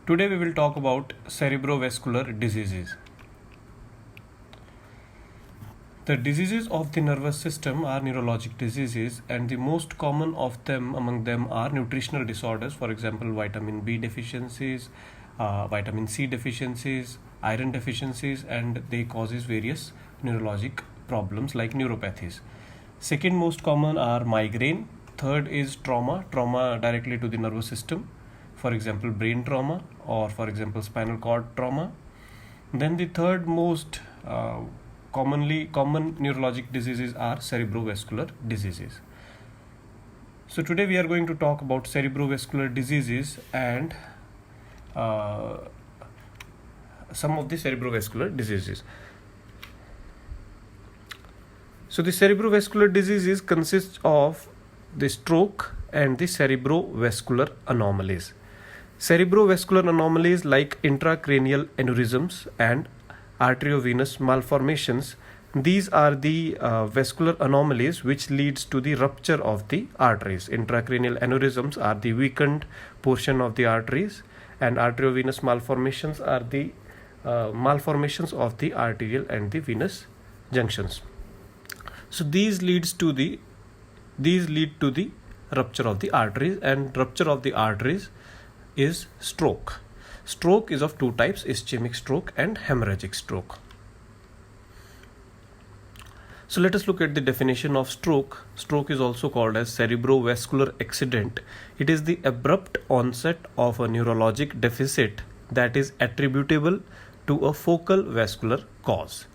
Today we will talk about cerebrovascular diseases. The diseases of the nervous system are neurologic diseases, and the most common of them among them are nutritional disorders, for example, vitamin B deficiencies, vitamin C deficiencies, iron deficiencies, and they causes various neurologic problems like neuropathies. Second most common are migraine. Third is trauma directly to the nervous system, for example, brain trauma or for example, spinal cord trauma. Then the third most common neurologic diseases are cerebrovascular diseases. So today we are going to talk about cerebrovascular diseases and some of the cerebrovascular diseases. So the cerebrovascular diseases consist of the stroke and the cerebrovascular anomalies. Cerebrovascular anomalies like intracranial aneurysms and arteriovenous malformations, these are the vascular anomalies which leads to the rupture of the arteries. Intracranial aneurysms are the weakened portion of the arteries, and arteriovenous malformations are the malformations of the arterial and the venous junctions. So these lead to the rupture of the arteries, and rupture of the arteries is stroke. Stroke is of two types: ischemic stroke and hemorrhagic stroke. So let us look at the definition of stroke. Stroke is also called as cerebrovascular accident. It is the abrupt onset of a neurologic deficit that is attributable to a focal vascular cause.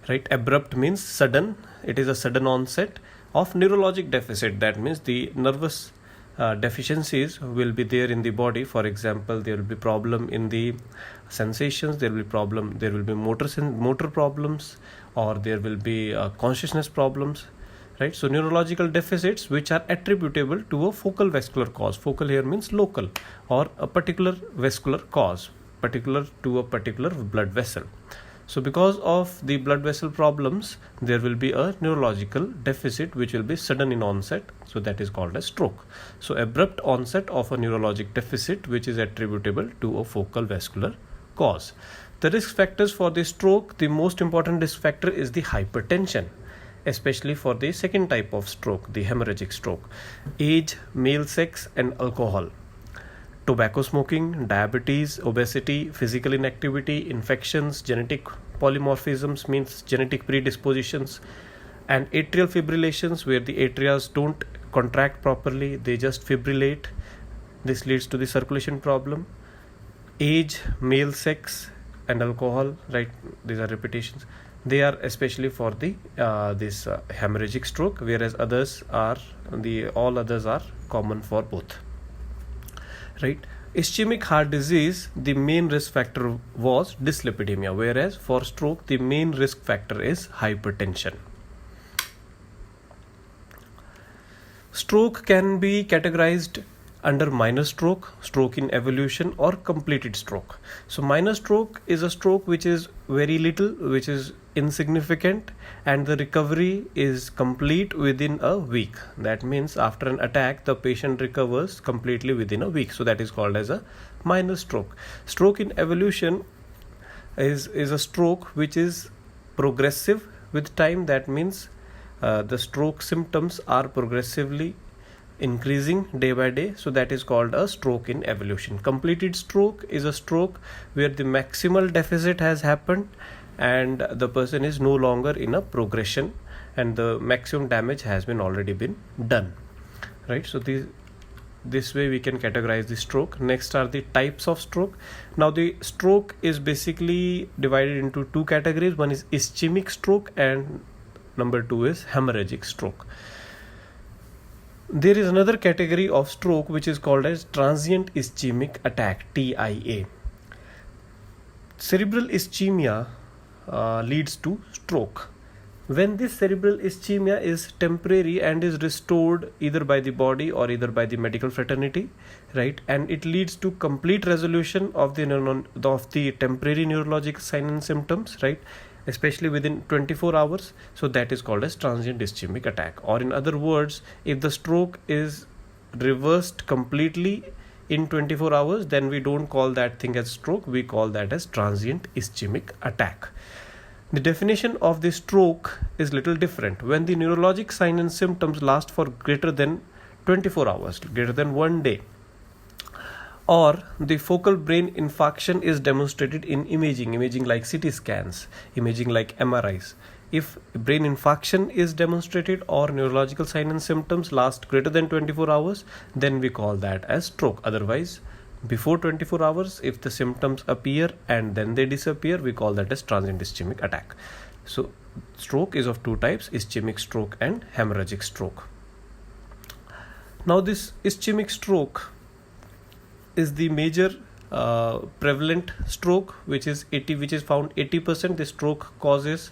Right? Abrupt means sudden. It is a sudden onset of neurologic deficit. That means the nervous deficiencies will be there in the body. For example, there will be problem in the sensations, there will be motor problems, or there will be consciousness problems, right? So neurological deficits which are attributable to a focal vascular cause. Focal here means local, or a particular vascular cause, particular to a particular blood vessel. So because of the blood vessel problems, there will be a neurological deficit which will be sudden in onset. So that is called as stroke. So abrupt onset of a neurologic deficit which is attributable to a focal vascular cause. The risk factors for the stroke, the most important risk factor is the hypertension, especially for the second type of stroke, the hemorrhagic stroke. Age, male sex, and alcohol. Tobacco smoking, diabetes, obesity, physical inactivity, infections, genetic polymorphisms means genetic predispositions, and atrial fibrillations where the atrias don't contract properly, they just fibrillate. This leads to the circulation problem. Age, male sex, and alcohol, right? These are repetitions. They are especially for the hemorrhagic stroke, whereas all others are common for both. Right? Ischemic heart disease, the main risk factor was dyslipidemia, whereas for stroke the main risk factor is hypertension. Stroke can be categorized under minor stroke, stroke in evolution, or completed stroke. So minor stroke is a stroke which is very little, which is insignificant, and the recovery is complete within a week. That means after an attack the patient recovers completely within a week. So that is called as a minor stroke. Stroke in evolution is a stroke which is progressive with time. That means the stroke symptoms are progressively increasing day by day. So that is called a stroke in evolution. Completed stroke is a stroke where the maximal deficit has happened and the person is no longer in a progression and the maximum damage has already been done, right? So this way we can categorize the stroke. Next are the types of stroke. Now the stroke is basically divided into two categories. One is ischemic stroke and number two is hemorrhagic stroke. There is another category of stroke which is called as transient ischemic attack, TIA. Cerebral ischemia leads to stroke. When this cerebral ischemia is temporary and is restored either by the body or either by the medical fraternity, right, and it leads to complete resolution of the temporary neurologic signs and symptoms, right, especially within 24 hours. So that is called as transient ischemic attack. Or in other words, if the stroke is reversed completely in 24 hours, then we don't call that thing as stroke, we call that as transient ischemic attack. The definition of the stroke is little different. When the neurologic signs and symptoms last for greater than 24 hours, greater than 1 day, or the focal brain infarction is demonstrated in imaging like CT scans, imaging like MRIs. If brain infarction is demonstrated or neurological signs and symptoms last greater than 24 hours, then we call that as stroke. Otherwise, before 24 hours, if the symptoms appear and then they disappear, we call that as transient ischemic attack. So stroke is of two types, ischemic stroke and hemorrhagic stroke. Now this ischemic stroke is the major prevalent stroke, which is found 80%.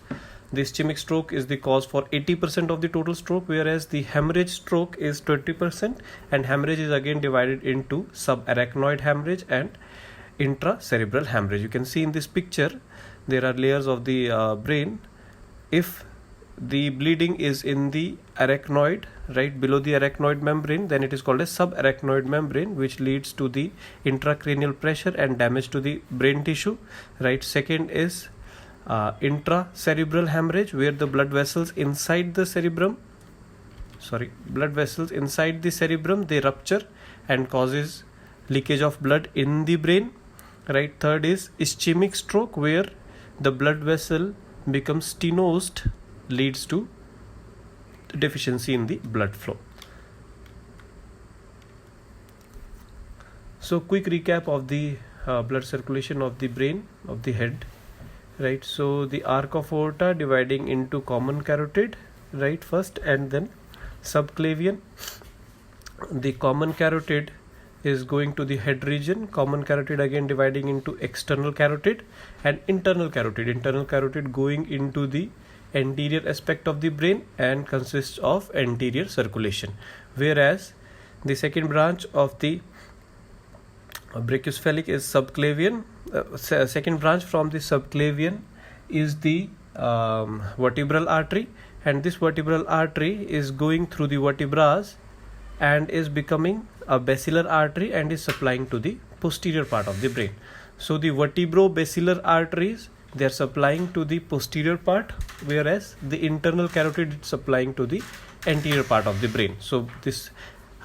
The ischemic stroke is the cause for 80% of the total stroke, whereas the hemorrhage stroke is 20%, and hemorrhage is again divided into subarachnoid hemorrhage and intracerebral hemorrhage. You can see in this picture there are layers of the brain. If the bleeding is in the arachnoid, right below the arachnoid membrane, then it is called a subarachnoid membrane, which leads to the intracranial pressure and damage to the brain tissue, right? Second is intracerebral hemorrhage, where the blood vessels inside the cerebrum they rupture and causes leakage of blood in the brain, right? Third is ischemic stroke, where the blood vessel becomes stenosed, leads to deficiency in the blood flow. So quick recap of the blood circulation of the brain, of the head, right? So the arc of aorta dividing into common carotid, right, first, and then subclavian. The common carotid is going to the head region, common carotid again dividing into external carotid and internal carotid going into the anterior aspect of the brain and consists of anterior circulation, whereas the second branch of the brachiocephalic is subclavian. Second branch from the subclavian is the vertebral artery, and this vertebral artery is going through the vertebrae and is becoming a basilar artery and is supplying to the posterior part of the brain. So the vertebro-basilar arteries, they are supplying to the posterior part, whereas the internal carotid is supplying to the anterior part of the brain. So this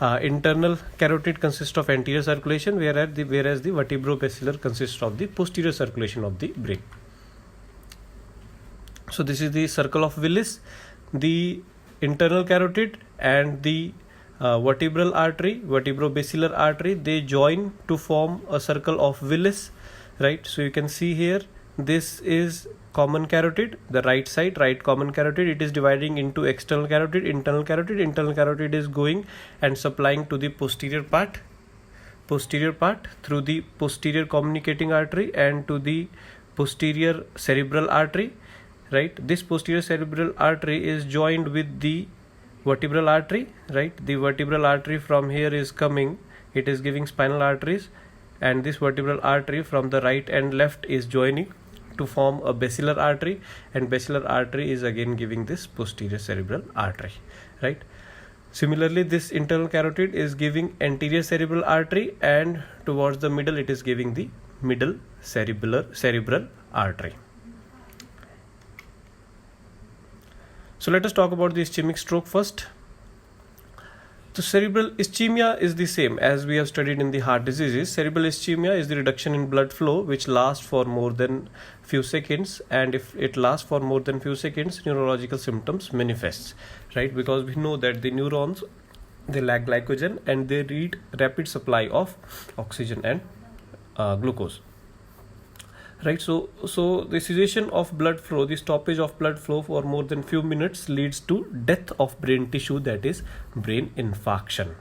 internal carotid consists of anterior circulation, whereas the vertebro-basilar consists of the posterior circulation of the brain. So this is the circle of Willis. The internal carotid and the vertebro-basilar artery, they join to form a circle of Willis, right? So you can see here, this is common carotid, the right side, right common carotid. It is dividing into external carotid, internal carotid. Internal carotid is going and supplying to the posterior part through the posterior communicating artery and to the posterior cerebral artery, right? This posterior cerebral artery is joined with the vertebral artery, right? The vertebral artery from here is coming, it is giving spinal arteries, and this vertebral artery from the right and left is joining to form a basilar artery, and basilar artery is again giving this posterior cerebral artery, right? Similarly, this internal carotid is giving anterior cerebral artery, and towards the middle it is giving the middle cerebral artery. So let us talk about the ischemic stroke first. So cerebral ischemia is the same as we have studied in the heart diseases. Cerebral ischemia is the reduction in blood flow which lasts for more than few seconds, and if it lasts for more than few seconds, neurological symptoms manifests, right? Because we know that the neurons, they lack glycogen and they need rapid supply of oxygen and glucose, right? So the cessation of blood flow, the stoppage of blood flow for more than few minutes leads to death of brain tissue, that is brain infarction.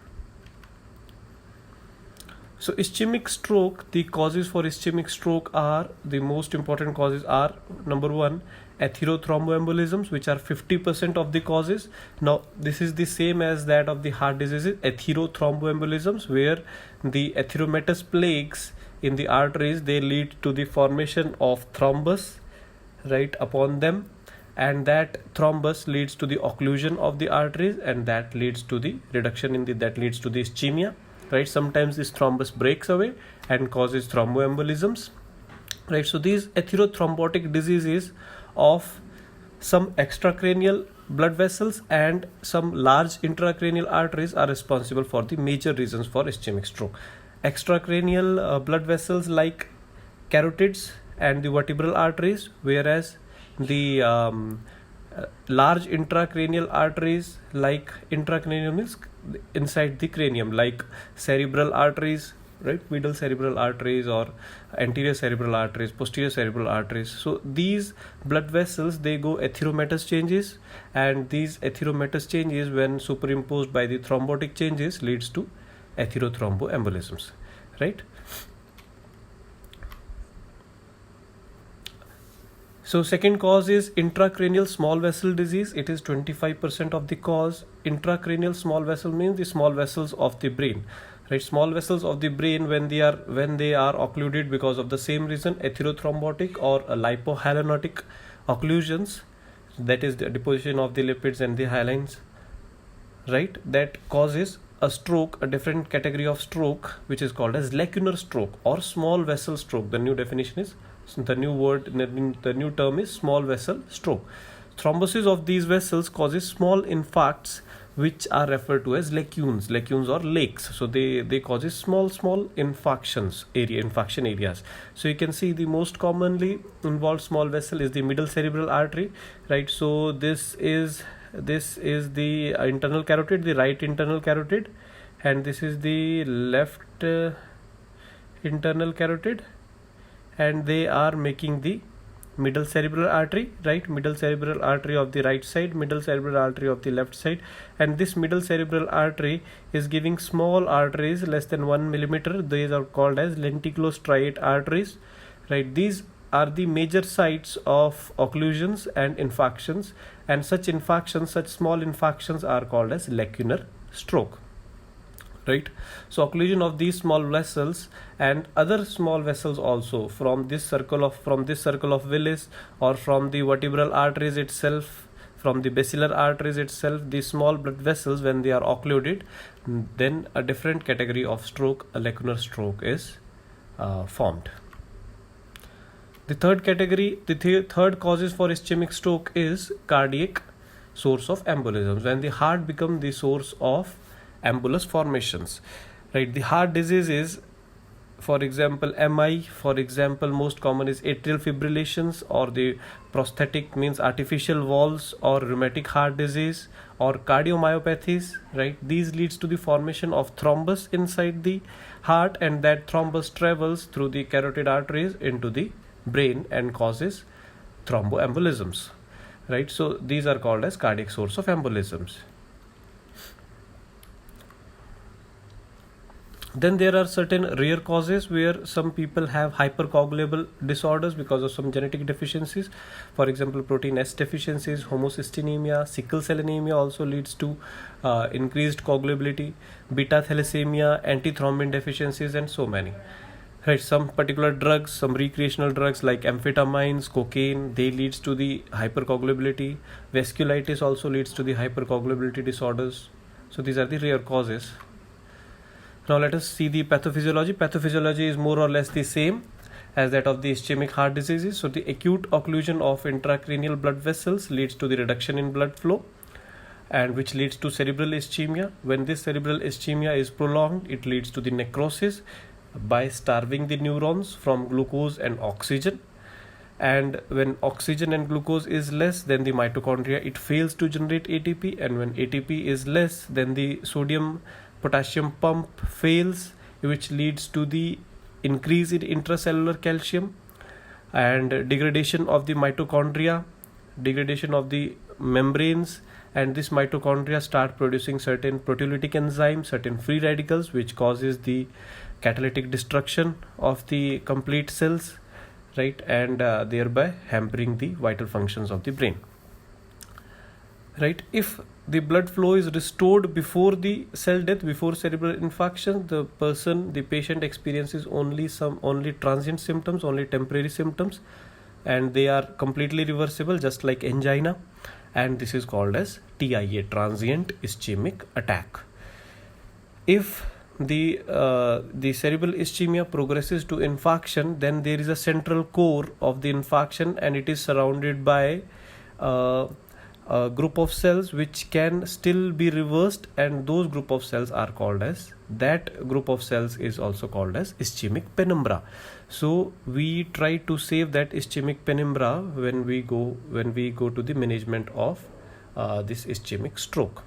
So ischemic stroke, the causes for ischemic stroke are, the most important causes are, number one, atherothromboembolisms, which are 50% of the causes. Now this is the same as that of the heart diseases, atherothromboembolisms, where the atheromatous plaques in the arteries, they lead to the formation of thrombus, right, upon them, and that thrombus leads to the occlusion of the arteries, and that leads to the reduction in the, that leads to the ischemia, right? Sometimes this thrombus breaks away and causes thromboembolisms, right? So these atherothrombotic diseases of some extracranial blood vessels and some large intracranial arteries are responsible for the major reasons for ischemic stroke. Extracranial blood vessels like carotids and the vertebral arteries, whereas the large intracranial arteries like intracranial means inside the cranium, like cerebral arteries, right? Middle cerebral arteries or anterior cerebral arteries, posterior cerebral arteries. So these blood vessels, they go atheromatous changes, and these atheromatous changes, when superimposed by the thrombotic changes, leads to atherothromboembolisms, right? So second cause is intracranial small vessel disease. It is 25% of the cause. Intracranial small vessel means the small vessels of the brain, right? Small vessels of the brain, when they are occluded because of the same reason, atherothrombotic or lipohyalinotic occlusions, that is the deposition of the lipids and the hyalines, right? That causes a stroke, a different category of stroke, which is called as lacunar stroke or small vessel stroke. The new definition is, the new term is small vessel stroke. Thrombosis of these vessels causes small infarcts, which are referred to as lacunes or lakes. So they causes small infarction areas. So you can see the most commonly involved small vessel is the middle cerebral artery, right? So this is the internal carotid, the right internal carotid, and this is the left internal carotid, and they are making the middle cerebral artery, right? Middle cerebral artery of the right side, middle cerebral artery of the left side, and this middle cerebral artery is giving small arteries less than 1 millimeter. These are called as lenticulostriate arteries, right? These are the major sites of occlusions and infarctions, and such small infarctions are called as lacunar stroke, right? So occlusion of these small vessels and other small vessels also from this circle of Willis, or from the vertebral arteries itself, from the basilar arteries itself, these small blood vessels, when they are occluded, then a different category of stroke, a lacunar stroke, is formed. The third category, the third causes for ischemic stroke is cardiac source of embolisms, when the heart becomes the source of embolus formations, right? The heart diseases, for example MI, for example most common is atrial fibrillations, or the prosthetic means artificial valves, or rheumatic heart disease, or cardiomyopathies, right? These leads to the formation of thrombus inside the heart, and that thrombus travels through the carotid arteries into the brain and causes thromboembolisms, right? So these are called as cardiac source of embolisms. Then there are certain rare causes where some people have hypercoagulable disorders because of some genetic deficiencies. For example, protein S deficiencies, homocystinemia, sickle cell anemia also leads to increased coagulability, beta thalassemia, antithrombin deficiencies, and so many. Right, some particular drugs, some recreational drugs like amphetamines, cocaine, they leads to the hypercoagulability. Vasculitis also leads to the hypercoagulability disorders. So these are the rare causes. Now let us see the pathophysiology. Pathophysiology is more or less the same as that of the ischemic heart diseases. So the acute occlusion of intracranial blood vessels leads to the reduction in blood flow, and which leads to cerebral ischemia. When this cerebral ischemia is prolonged, it leads to the necrosis by starving the neurons from glucose and oxygen. And when oxygen and glucose is less, then the mitochondria, it fails to generate ATP, and when ATP is less, then the sodium potassium pump fails, which leads to the increase in intracellular calcium and degradation of the mitochondria, degradation of the membranes, and this mitochondria start producing certain proteolytic enzymes, certain free radicals, which causes the catalytic destruction of the complete cells, right? And thereby hampering the vital functions of the brain, right? If the blood flow is restored before the cell death, before cerebral infarction, the patient experiences only transient symptoms, only temporary symptoms, and they are completely reversible, just like angina, and this is called as TIA, transient ischemic attack. If the cerebral ischemia progresses to infarction, then there is a central core of the infarction, and it is surrounded by a group of cells which can still be reversed, and those group of cells are called as, that group of cells is also called as ischemic penumbra. So we try to save that ischemic penumbra when we go to the management of this ischemic stroke,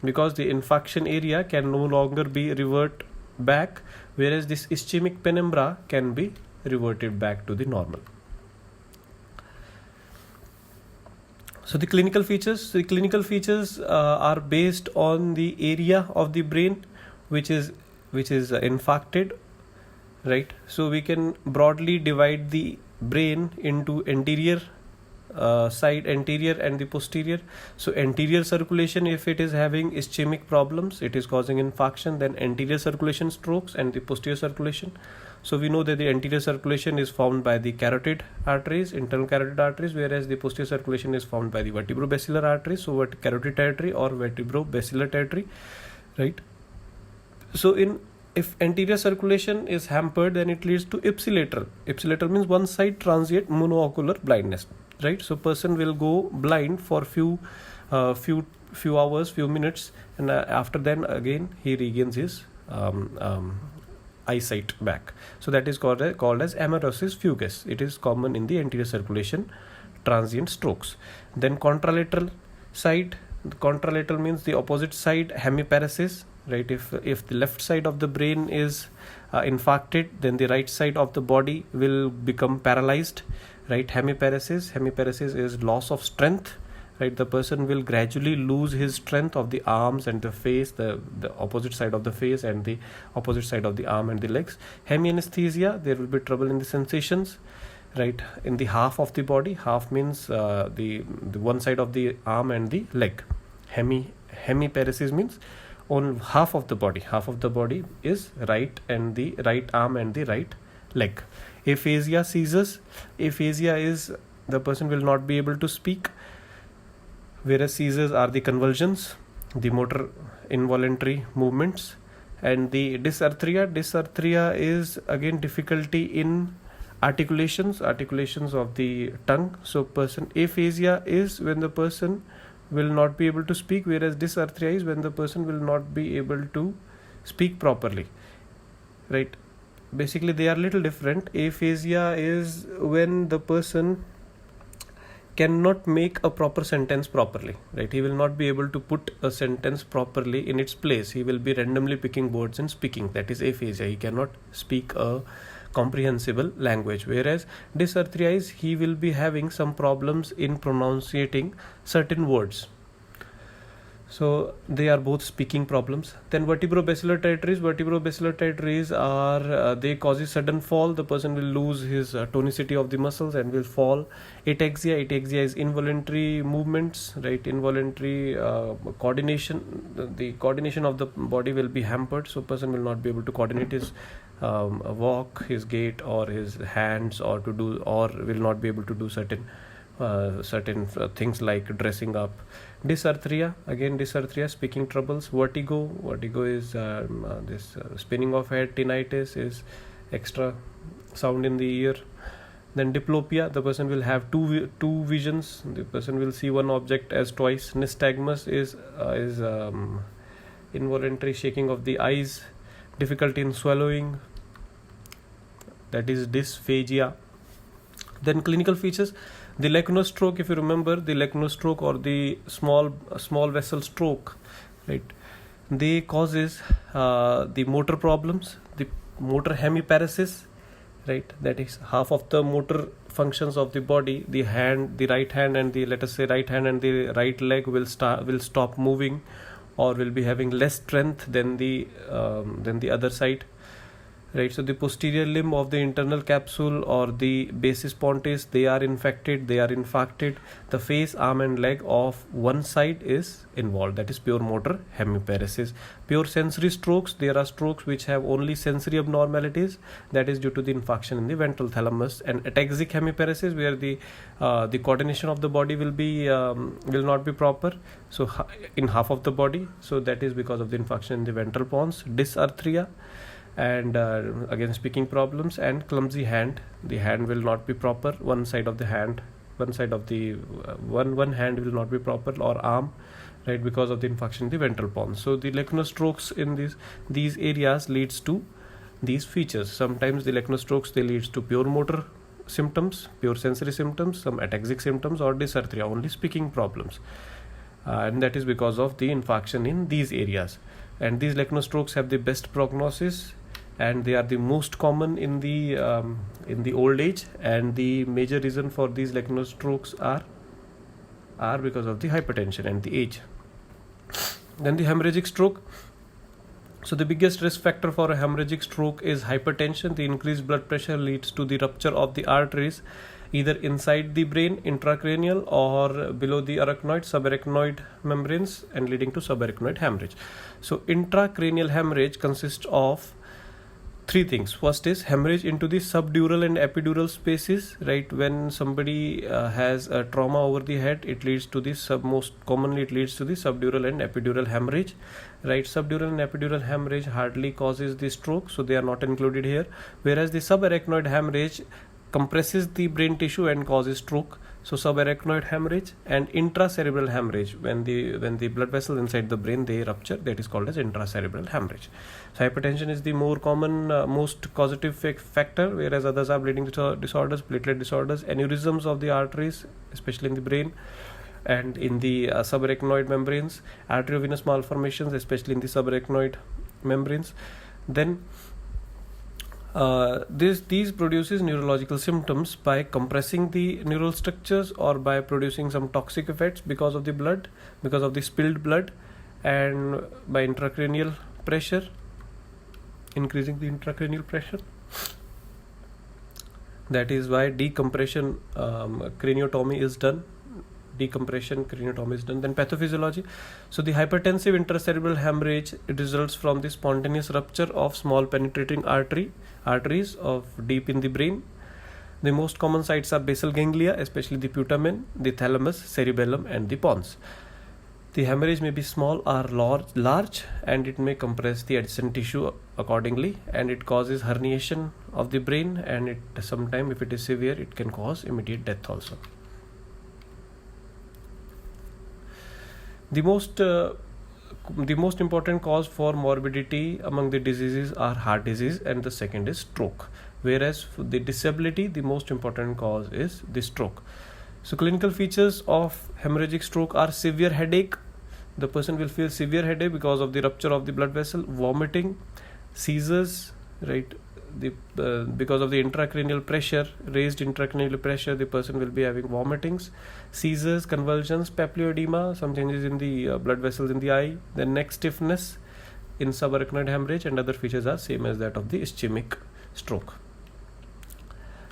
because the infarction area can no longer be revert back, whereas this ischemic penumbra can be reverted back to the normal. So the clinical features are based on the area of the brain which is infarcted, right? So we can broadly divide the brain into anterior and the posterior. So anterior circulation, if it is having ischemic problems, it is causing infarction, then anterior circulation strokes, and the posterior circulation. So we know that the anterior circulation is formed by the carotid arteries, internal carotid arteries, whereas the posterior circulation is formed by the vertebrobasilar arteries, so carotid territory or vertebrobasilar territory, right? So if anterior circulation is hampered, then it leads to ipsilateral. Ipsilateral means one side transient monoocular blindness, right? So person will go blind for few hours, few minutes, and after then again he regains his eyesight back. So that is called as amaurosis fugax. It is common in the anterior circulation transient strokes. Then contralateral side. Contralateral means the opposite side, hemiparesis, right? If the left side of the brain is infarcted, then the right side of the body will become paralyzed, right? Hemiparesis is loss of strength, right? The person will gradually lose his strength of the arms and the face, the opposite side of the face and the opposite side of the arm and the legs. Hemianesthesia, there will be trouble in the sensations, right? In the half of the body. Half means the one side of the arm and the leg. Hemiparesis means on half of the body. Half of the body is right, and the right arm and the right leg. Aphasia, seizures. Aphasia is the person will not be able to speak, whereas seizures are the convulsions, the motor involuntary movements. And the dysarthria is again difficulty in articulations of the tongue. So aphasia is when the person will not be able to speak, whereas dysarthria is when the person will not be able to speak properly, right? Basically they are little different. Aphasia is when the person cannot make a proper sentence properly, right? He will not be able to put a sentence properly in its place. He will be randomly picking words and speaking. That is aphasia. He cannot speak a comprehensible language. Whereas dysarthria is he will be having some problems in pronouncing certain words. So they are both speaking problems. Then vertebrobasilar territories are they causes sudden fall. The person will lose his tonicity of the muscles and will fall. Ataxia is involuntary movements, right? Involuntary coordination. The coordination of the body will be hampered, so person will not be able to coordinate his walk, his gait, or his hands, or will not be able to do certain things like dressing up. Dysarthria, speaking troubles. Vertigo is this spinning of head. Tinnitus is extra sound in the ear. Then diplopia, the person will have two visions. The person will see one object as twice. Nystagmus is involuntary shaking of the eyes. Difficulty in swallowing, that is dysphagia. Then clinical features. The Lacunose stroke, if you remember, the Lacunose stroke or the small vessel stroke, right? They causes the motor problems, the motor hemiparesis, right? That is half of the motor functions of the body, the right hand and the right leg will stop moving, or will be having less strength than the other side, right? So the posterior limb of the internal capsule or the basis pontis, they are infected, they are infarcted. The face, arm and leg of one side is involved, that is pure motor hemiparesis. Pure sensory strokes, there are strokes which have only sensory abnormalities, that is due to the infarction in the ventral thalamus. And ataxic hemiparesis, where the coordination of the body will not be proper, so in half of the body, so that is because of the infarction in the ventral pons. Dysarthria, and again speaking problems. And clumsy hand, the hand will not be proper, one side of the hand one hand will not be proper, or arm, right, because of the infarction in the ventral pons. So the Lechner strokes in these areas leads to these features. Sometimes the Lechner strokes, they leads to pure motor symptoms, pure sensory symptoms, some ataxic symptoms, or dysarthria, only speaking problems, and that is because of the infarction in these areas. And these Lechner strokes have the best prognosis, and they are the most common in the old age. And the major reason for these Lechner strokes are because of the hypertension and the age. Then the hemorrhagic stroke. So the biggest risk factor for a hemorrhagic stroke is hypertension. The increased blood pressure leads to the rupture of the arteries, either inside the brain, intracranial, or below the arachnoid, subarachnoid membranes, and leading to subarachnoid hemorrhage. So intracranial hemorrhage consists of three things. First is hemorrhage into the subdural and epidural spaces, right? When somebody has a trauma over the head, it leads to the most commonly it leads to the subdural and epidural hemorrhage, right? Subdural and epidural hemorrhage hardly causes the stroke, so they are not included here. Whereas the subarachnoid hemorrhage compresses the brain tissue and causes stroke. So subarachnoid hemorrhage and intracerebral hemorrhage, when the blood vessels inside the brain, they rupture, that is called as intracerebral hemorrhage. So hypertension is the more common, most causative factor, whereas others are bleeding disorders, platelet disorders, aneurysms of the arteries, especially in the brain and in the subarachnoid membranes, arteriovenous malformations, especially in the subarachnoid membranes. Then these produces neurological symptoms by compressing the neural structures, or by producing some toxic effects because of the blood, because of the spilled blood, and by intracranial pressure, increasing the intracranial pressure. That is why decompression craniotomy is done. Decompression craniotomy is done. Then pathophysiology. So the hypertensive intracerebral hemorrhage, it results from the spontaneous rupture of small penetrating arteries of deep in the brain. The most common sites are basal ganglia, especially the putamen, the thalamus, cerebellum, and the pons. The hemorrhage may be small or large, and it may compress the adjacent tissue accordingly, and it causes herniation of the brain, and sometimes, if it is severe, it can cause immediate death also. The most important cause for morbidity among the diseases are heart disease, and the second is stroke. Whereas for the disability, the most important cause is the stroke. So clinical features of hemorrhagic stroke are severe headache. The person will feel severe headache because of the rupture of the blood vessel, vomiting, seizures, right? Because of the intracranial pressure, raised intracranial pressure, the person will be having vomitings, seizures, convulsions, papilloedema, some changes in the blood vessels in the eye, then neck stiffness in subarachnoid hemorrhage, and other features are same as that of the ischemic stroke.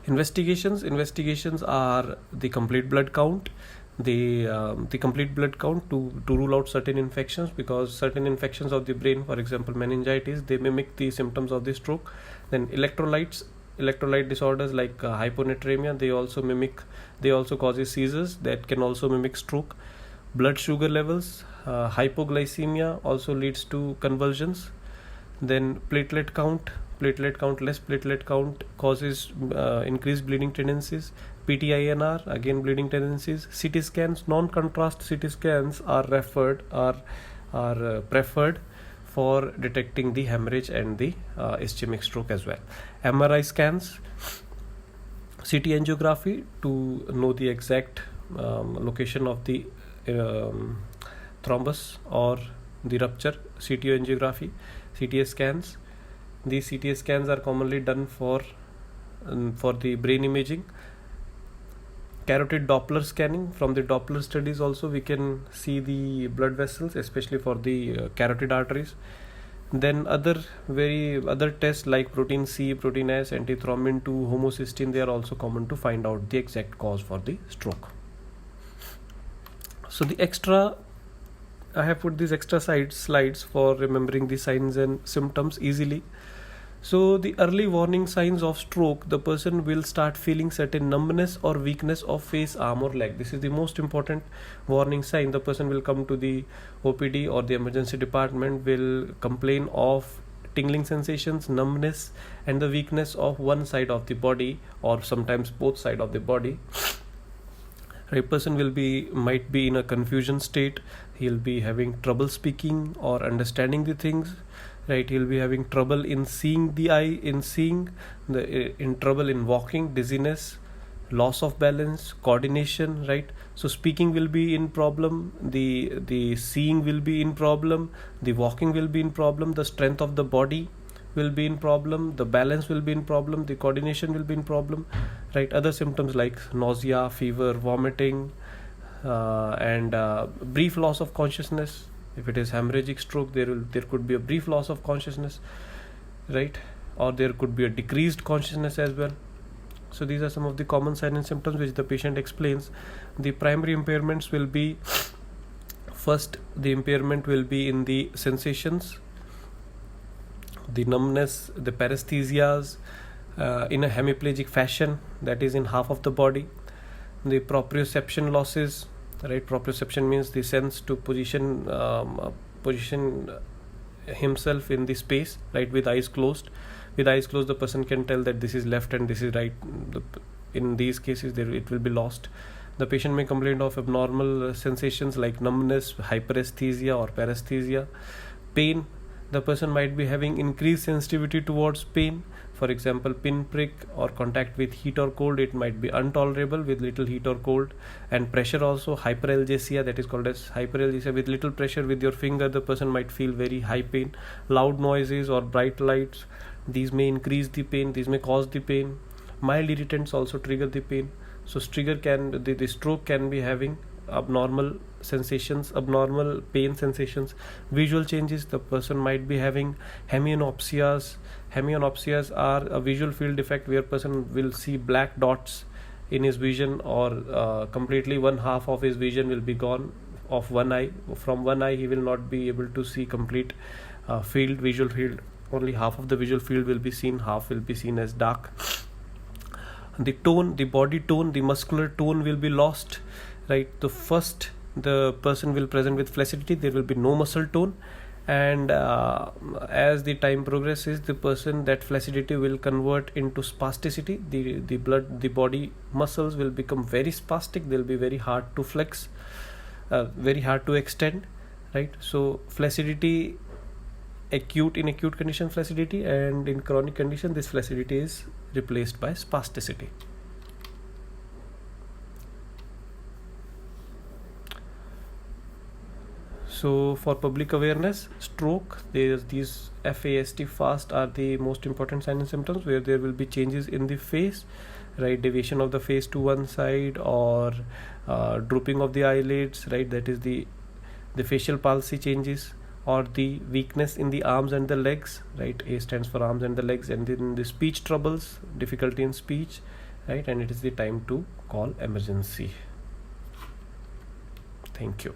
Investigations are the complete blood count, the complete blood count to rule out certain infections, because certain infections of the brain, for example meningitis, they mimic the symptoms of the stroke. Then electrolyte disorders like hyponatremia, they also causes seizures that can also mimic stroke. Blood sugar levels, hypoglycemia also leads to convulsions. Then platelet count, less platelet count causes increased bleeding tendencies. PTINR, again bleeding tendencies. CT scans, non-contrast CT scans are preferred for detecting the hemorrhage and the ischemic stroke as well. MRI scans, CT angiography to know the exact location of the thrombus or the rupture. CT angiography, CTA scans. These CTA scans are commonly done for the brain imaging. Carotid Doppler scanning, from the Doppler studies also we can see the blood vessels, especially for the carotid arteries. Then other tests like protein C, protein S, antithrombin 2, homocysteine, they are also common to find out the exact cause for the stroke. So I have put these extra slides for remembering the signs and symptoms easily. So the early warning signs of stroke, the person will start feeling certain numbness or weakness of face, arm or leg. This is the most important warning sign. The person will come to the OPD or the emergency department, will complain of tingling sensations, numbness and the weakness of one side of the body or sometimes both sides of the body. A person might be in a confusion state. He'll be having trouble speaking or understanding the things, right? He'll be having trouble in seeing in trouble in walking, dizziness, loss of balance, coordination, right? So speaking will be in problem, the seeing will be in problem, the walking will be in problem, the strength of the body will be in problem, the balance will be in problem, the coordination will be in problem, right? Other symptoms like nausea, fever, vomiting, and brief loss of consciousness. If it is hemorrhagic stroke, there could be a brief loss of consciousness, right? Or there could be a decreased consciousness as well. So these are some of the common signs and symptoms which the patient explains. The primary impairments will be, first, the impairment will be in the sensations, the numbness, the paresthesias, in a hemiplegic fashion, that is in half of the body. The proprioception losses, right? Proprioception means the sense to position himself in the space, right? With eyes closed, the person can tell that this is left and this is right. In these cases, it will be lost. The patient may complain of abnormal sensations like numbness, hyperesthesia or paresthesia. Pain, the person might be having increased sensitivity towards pain. For example, pinprick or contact with heat or cold, it might be intolerable with little heat or cold. And pressure also, hyperalgesia, that is called as hyperalgesia. With little pressure with your finger, the person might feel very high pain. Loud noises or bright lights, these may increase the pain, these may cause the pain. Mild irritants also trigger the pain. So the stroke can be having abnormal sensations, abnormal pain sensations. Visual changes, the person might be having hemianopsias. Hemianopsias are a visual field defect where person will see black dots in his vision, or completely one half of his vision will be gone of one eye. From one eye he will not be able to see complete visual field. Only half of the visual field will be seen, half will be seen as dark. The tone, the body tone, the muscular tone will be lost, right? The person will present with flaccidity, there will be no muscle tone, and as the time progresses, that flaccidity will convert into spasticity. The body muscles will become very spastic, they'll be very hard to flex, very hard to extend, right? So flaccidity, in acute condition flaccidity, and in chronic condition this flaccidity is replaced by spasticity. So for public awareness, stroke, these FAST are the most important signs and symptoms, where there will be changes in the face, right? Deviation of the face to one side, or drooping of the eyelids, right? That is the facial palsy changes, or the weakness in the arms and the legs, right? A stands for arms and the legs. And then the speech troubles, difficulty in speech, right? And it is the time to call emergency. Thank you.